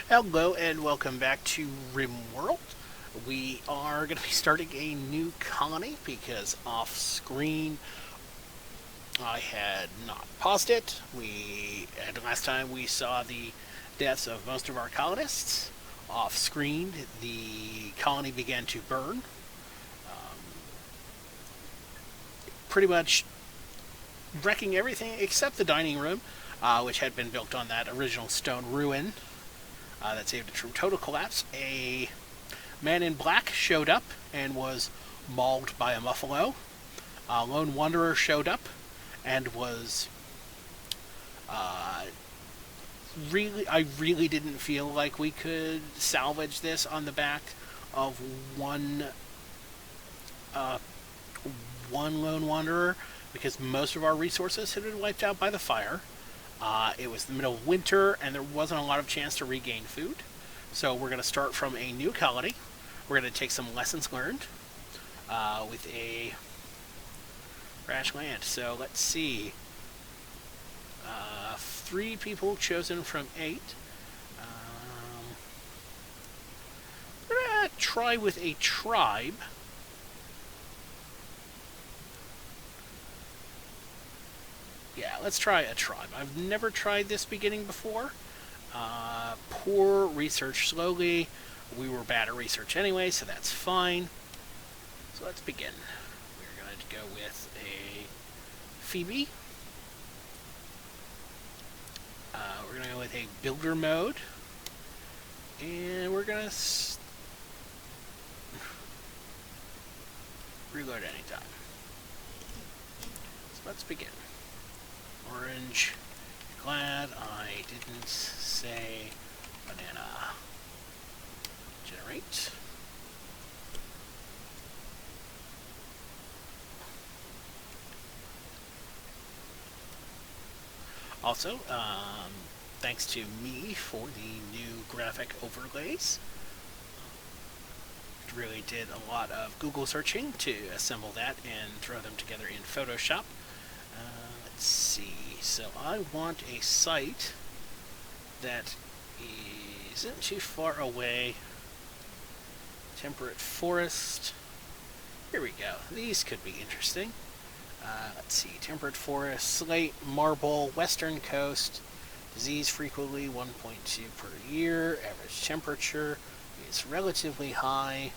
Hello and welcome back to Rimworld. We are going to be starting a new colony because off screen I had not paused it. And last time we saw the deaths of most of our colonists. Off screen, the colony began to burn. Pretty much wrecking everything except the dining room, which had been built on that original stone ruin. That saved it from total collapse. A man in black showed up and was mauled by a muffalo. A lone wanderer showed up and was I really didn't feel like we could salvage this on the back of uh, one lone wanderer because most of our resources had been wiped out by the fire. It was the middle of winter, and there wasn't a lot of chance to regain food. So we're going to start from a new colony. We're going to take some lessons learned with a crash land. So let's see. 3 people chosen from 8. We're going to try with a tribe. Yeah, let's try a tribe. I've never tried this beginning before. Poor research slowly. We were bad at research anyway, so that's fine. So let's begin. We're going to go with a Phoebe. We're going to go with a builder mode. And we're going to reload anytime. So let's begin. Orange. Glad I didn't say banana. Generate. Also, thanks to me for the new graphic overlays. Really did a lot of Google searching to assemble that and throw them together in Photoshop. Let's see. So I want a site that isn't too far away. Temperate forest. Here we go. These could be interesting. Let's see. Temperate forest, slate, marble, western coast. Disease frequently 1.2 per year. Average temperature is relatively high.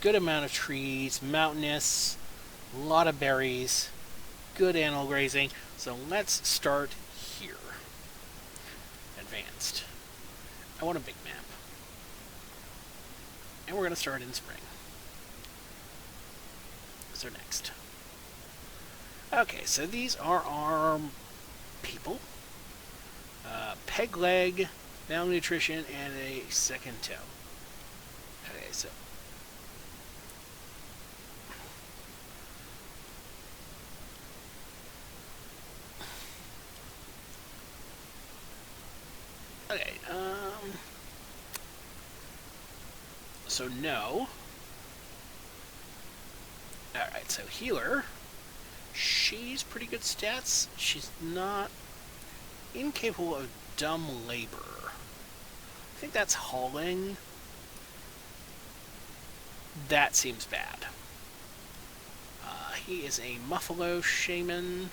Good amount of trees. Mountainous. A lot of berries. Good animal grazing. So let's start here. Advanced. I want a big map. And we're going to start in spring. So next. Okay, so these are our people. Peg leg, malnutrition, and a second toe. Okay, so okay, so no. Alright, so healer. She's pretty good stats. She's not incapable of dumb labor. I think that's hauling. That seems bad. He is a Muffalo Shaman.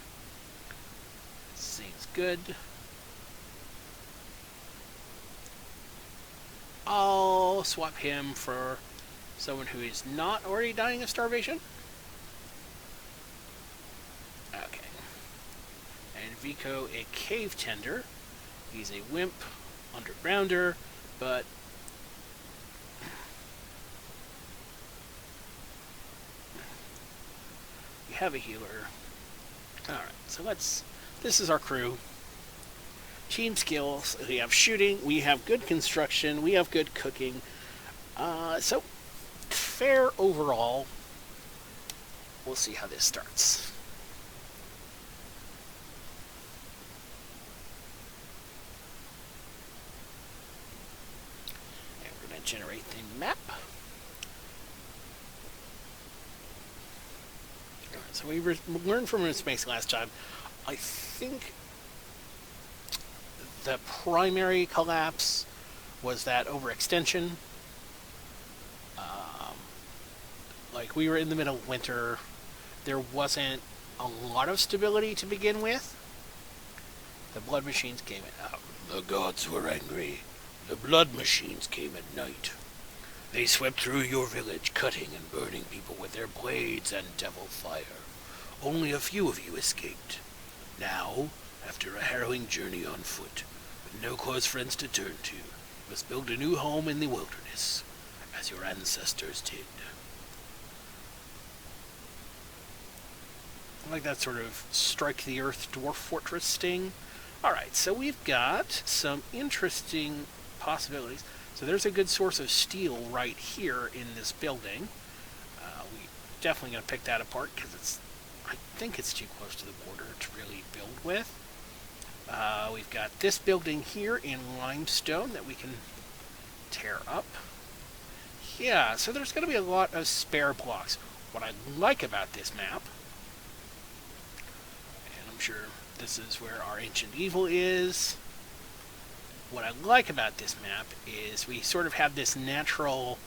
Seems good. I'll swap him for someone who is not already dying of starvation. Okay. And Vico, a cave tender. He's a wimp, undergrounder, but we have a healer. Alright, so this is our crew. Team skills, we have shooting, we have good construction, we have good cooking. So, fair overall. We'll see how this starts. And we're going to generate the map. So we learned from Space last time. I think the primary collapse was that overextension. Like, we were in the middle of winter. There wasn't a lot of stability to begin with. The blood machines came in. The gods were angry. The blood machines came at night. They swept through your village, cutting and burning people with their blades and devil fire. Only a few of you escaped. Now, after a harrowing journey on foot, with no close friends to turn to, you must build a new home in the wilderness, as your ancestors did. I like that sort of strike the earth dwarf fortress sting. Alright, so we've got some interesting possibilities. So there's a good source of steel right here in this building. We definitely going to pick that apart because I think it's too close to the border to really build with. We've got this building here in limestone that we can tear up. Yeah, so there's going to be a lot of spare blocks. What I like about this map, and I'm sure this is where our ancient evil is, what I like about this map is we sort of have this natural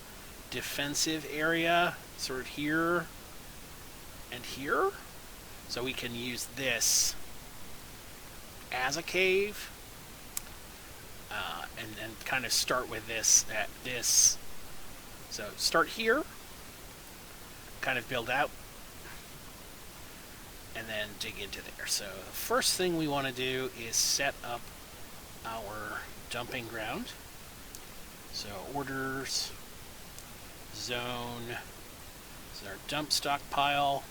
defensive area sort of here and here. So we can use this as a cave and kind of start with this at this. So start here, kind of build out, and then dig into there. So the first thing we want to do is set up our dumping ground. So orders, zone, this is our dump stockpile,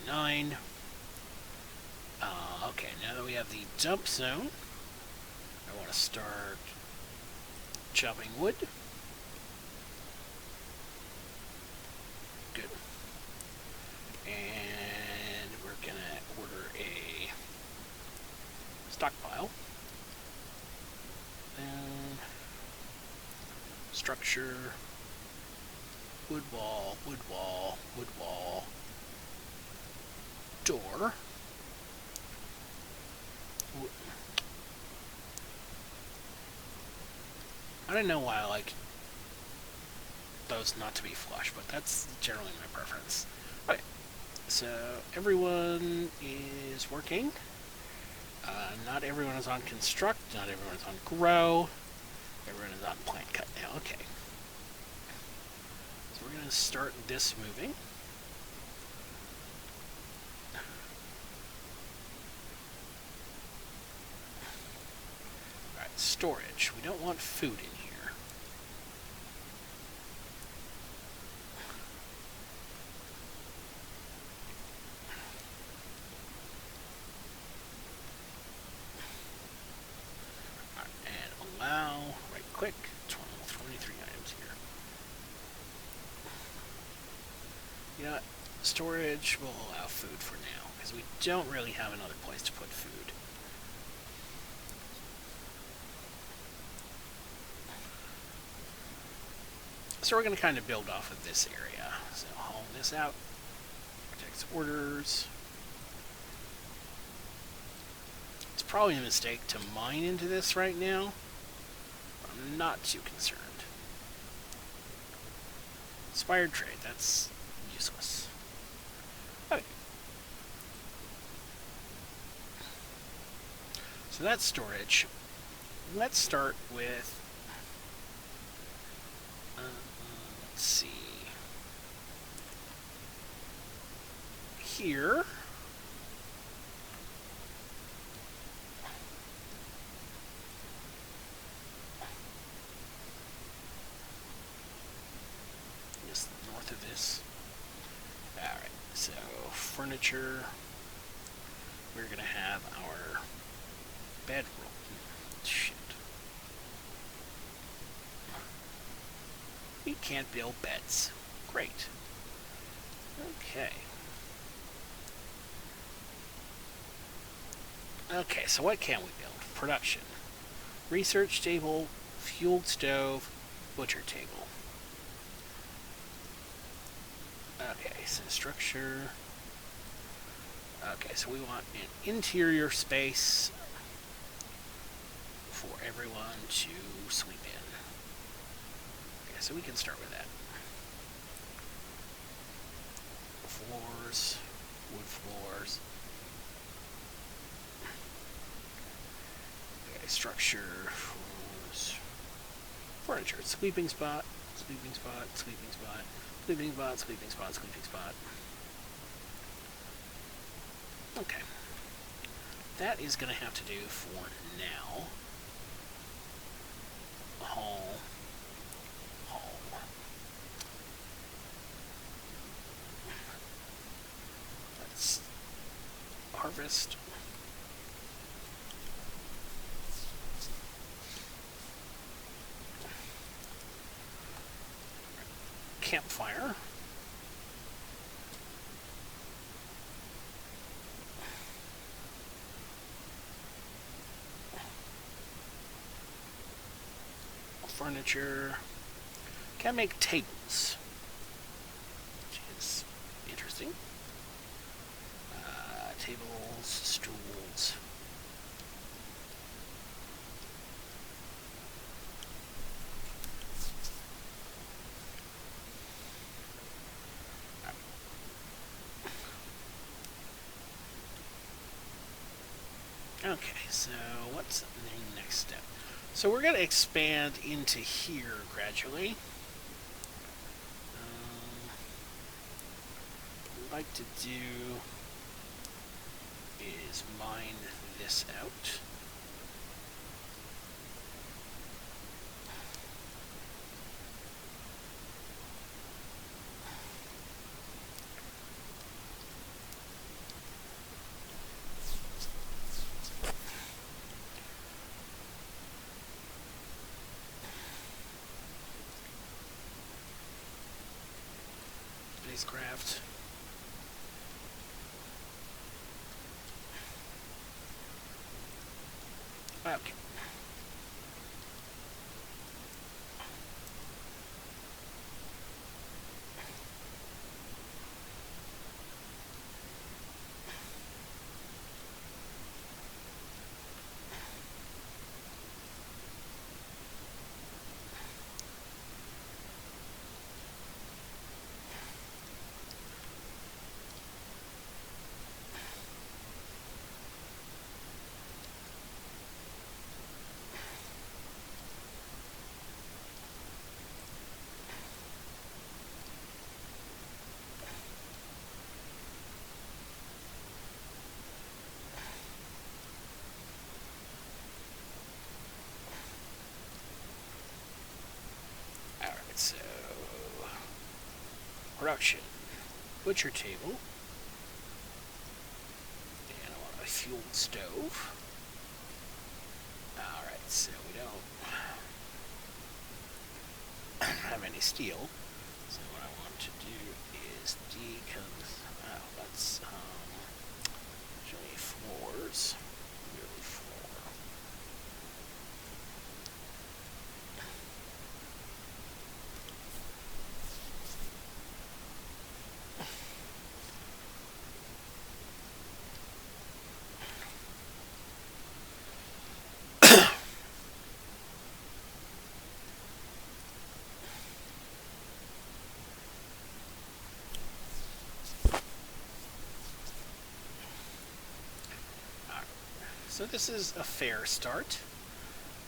9x9. Okay, now that we have the dump zone, I want to start chopping wood. Good. And we're going to order a stockpile. And structure, wood wall, wood wall, wood wall, door. I don't know why I like those not to be flush, but that's generally my preference. Okay, so everyone is working. Not everyone is on construct, not everyone is on grow. Everyone is on plant cut now. Okay. So we're going to start this moving. Alright, storage. We don't want food in here. Quick, 23 items here. You know what? Storage will allow food for now, because we don't really have another place to put food. So we're going to kind of build off of this area. So haul this out. Protects orders. It's probably a mistake to mine into this right now. I'm not too concerned. Inspired trade, that's useless. Okay. So that's storage. Let's start with, let's see, here. Of this. Alright, so furniture. We're gonna have our bedroom. Shit. We can't build beds. Great. Okay. Okay, so what can we build? Production. Research table, fueled stove, butcher table. Okay, so structure. Okay, so we want an interior space. for everyone to sweep in. Okay, so we can start with that. Floors, wood floors. Okay, structure, floors, furniture, sleeping spot, sleeping spot, sleeping spot, sleeping spot, sleeping spot, sleeping spot. Okay. That is going to have to do for now. Hall. Hall. Let's harvest. Campfire. Furniture. Can make tables, which is interesting. Tables, stools. Okay, so what's the next step? So we're going to expand into here gradually. What I'd like to do is mine this out. Spacecraft. Okay. So, production, butcher table, and I want a fueled stove. Alright, so we don't have any steel, so what I want to do is let's show me floors, really floor. So this is a fair start.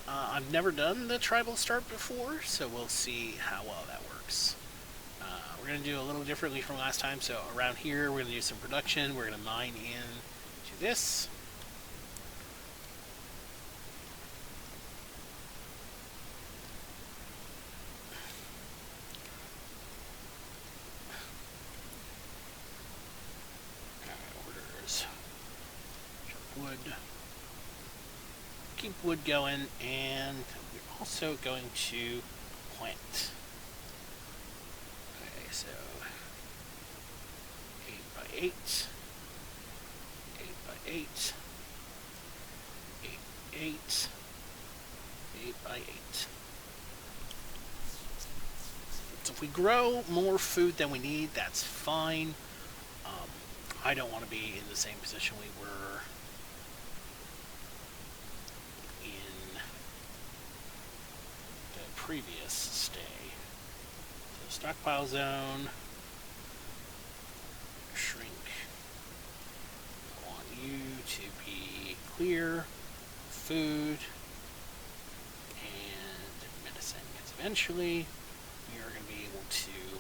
I've never done the tribal start before, so we'll see how well that works. We're going to do a little differently from last time, so around here we're going to do some production. We're going to mine in to this. Orders. Wood. Keep wood going, and we're also going to plant. Okay, so 8 by 8, 8 by 8, 8, 8, 8 by 8. So if we grow more food than we need, that's fine. I don't want to be in the same position we were in previous stay. So stockpile zone, shrink. I want you to be clear, food, and medicine. Because eventually we are going to be able to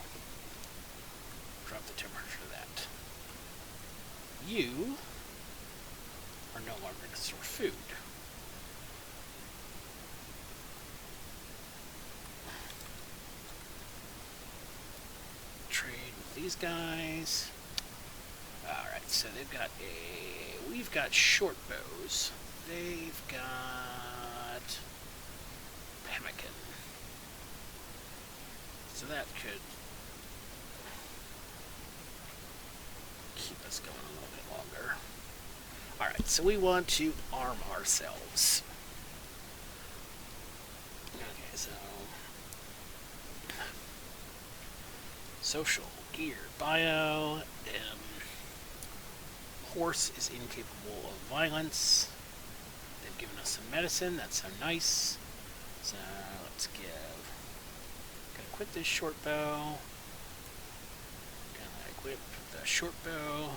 drop the temperature of that. You are no longer going to store food. Trade with these guys. Alright, so they've got we've got short bows. They've got pemmican. So that could keep us going a little bit longer. Alright, so we want to arm ourselves. Okay, so social, gear, bio, horse is incapable of violence. They've given us some medicine, that's so nice. So let's gonna equip this short bow. Gonna equip the short bow.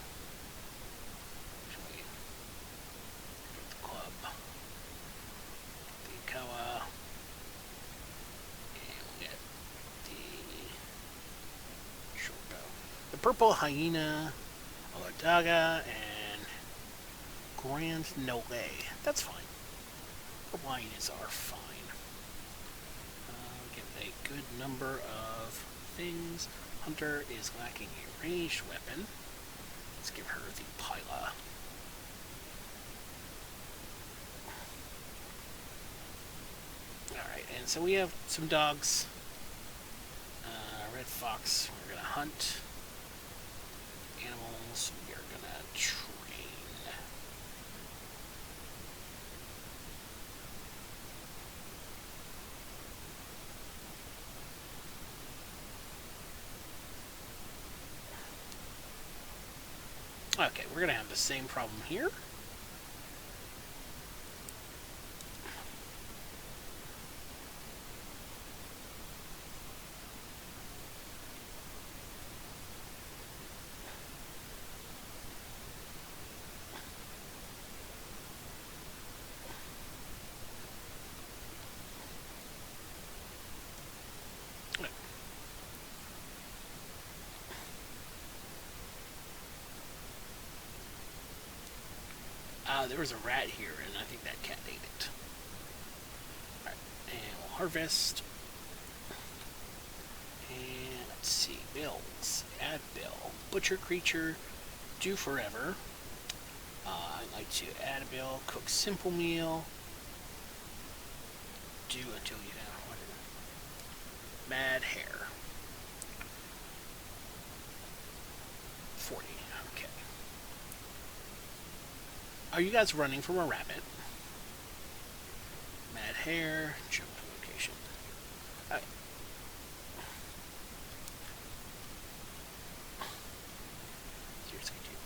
Actually, equip the club. The Kawa. And we'll get the short bow. The Purple Hyena, Aladaga, and Grand Nole. That's fine. Purple Hyenas are fine. Get a good number of things. Hunter is lacking a ranged weapon. Let's give her the Pila. Alright, and so we have some dogs. Red fox, we're going to hunt. Animals, we are going to train. Okay, we're going to have the same problem here. There was a rat here, and I think that cat ate it. Alright, and we'll harvest. And let's see, bills. Add bill. Butcher creature, do forever. I'd like to add a bill. Cook simple meal. Do until you have one. Mad hair. 40. Okay. Are you guys running from a rabbit? Mad hair, jump to location. Okay. Seriously, dude.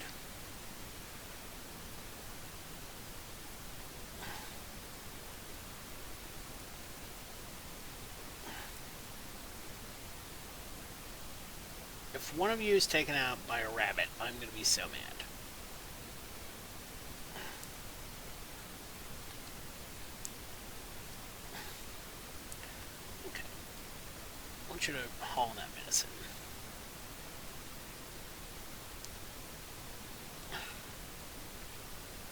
If one of you is taken out by a rabbit, I'm going to be so mad. You to haul that medicine.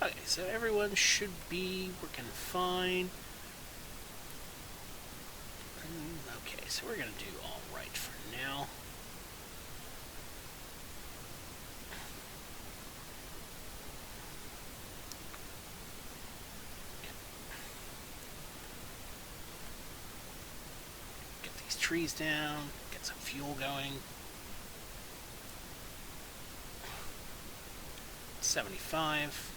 Okay, so everyone should be working fine. Okay, so we're gonna do all right for now. Trees down, get some fuel going. 75.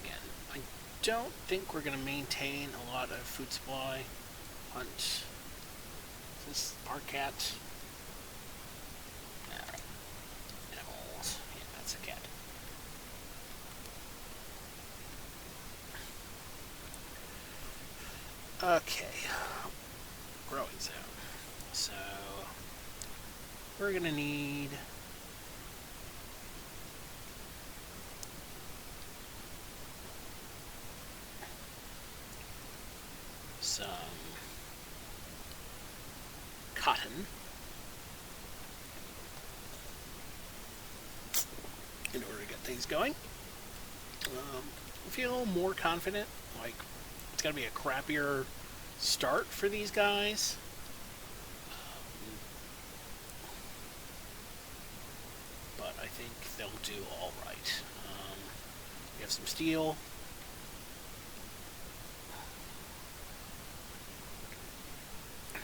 Again, I don't think we're going to maintain a lot of food supply. Hunt. Is this our cat? Alright. Animals. Yeah, that's a cat. Okay. we're going to need some cotton in order to get things going. I feel more confident. Like, it's going to be a crappier start for these guys. But I think they'll do all right. We have some steel. Oh,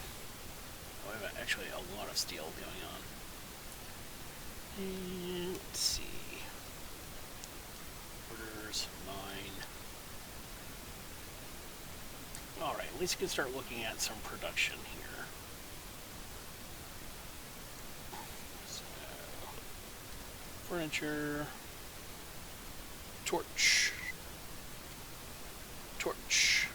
we have actually a lot of steel going on. And let's see. Orders, mine. Alright, at least we can start looking at some production here. So, furniture, torch, torch.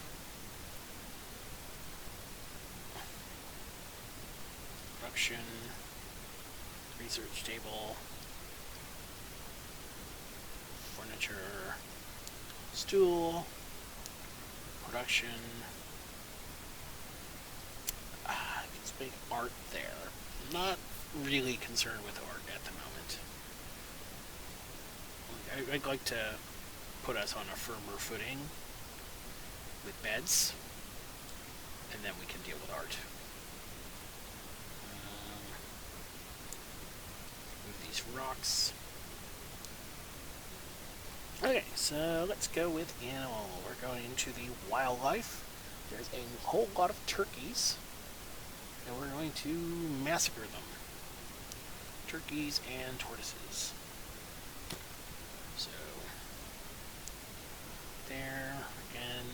Production, research table, furniture, stool, production. Let's make art there. Not really concerned with art at the moment. I'd like to put us on a firmer footing with beds, and then we can deal with art. Move these rocks. Okay, so let's go with animal. We're going into the wildlife. There's a whole lot of turkeys, and we're going to massacre them. Turkeys and tortoises. So, there, again,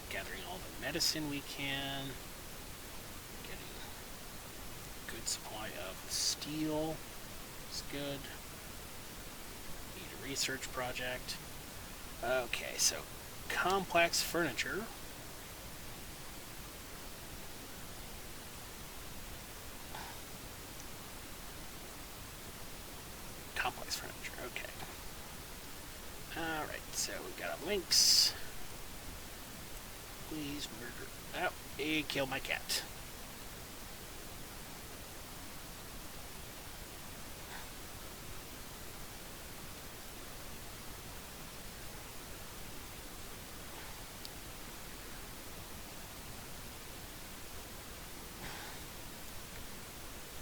gathering all the medicine we can, getting a good supply of steel is good. Need a research project. Okay, so complex furniture. Complex furniture, okay. Alright, so we got a lynx. Please murder. Oh, he killed my cat.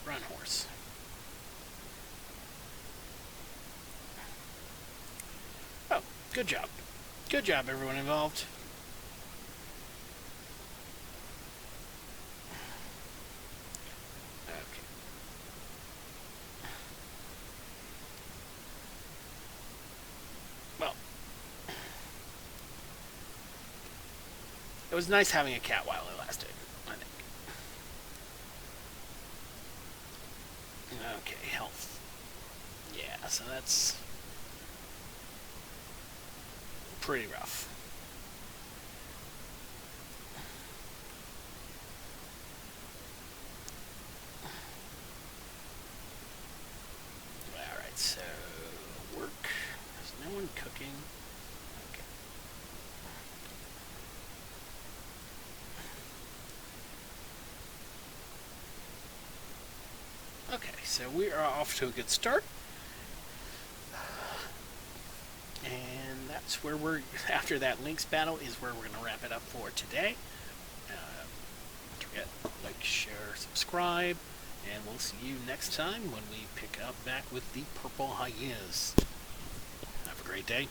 Run, horse. Oh, good job. Good job, everyone involved. Okay. Well, it was nice having a cat while it lasted, I think. Okay, health. Yeah, so that's pretty rough. Alright, so work. There's no one cooking. Okay, so we are off to a good start. And that's where we're, after that Lynx battle, is where we're going to wrap it up for today. Don't forget, like, share, subscribe, and we'll see you next time when we pick up back with the Purple Hyenas. Have a great day.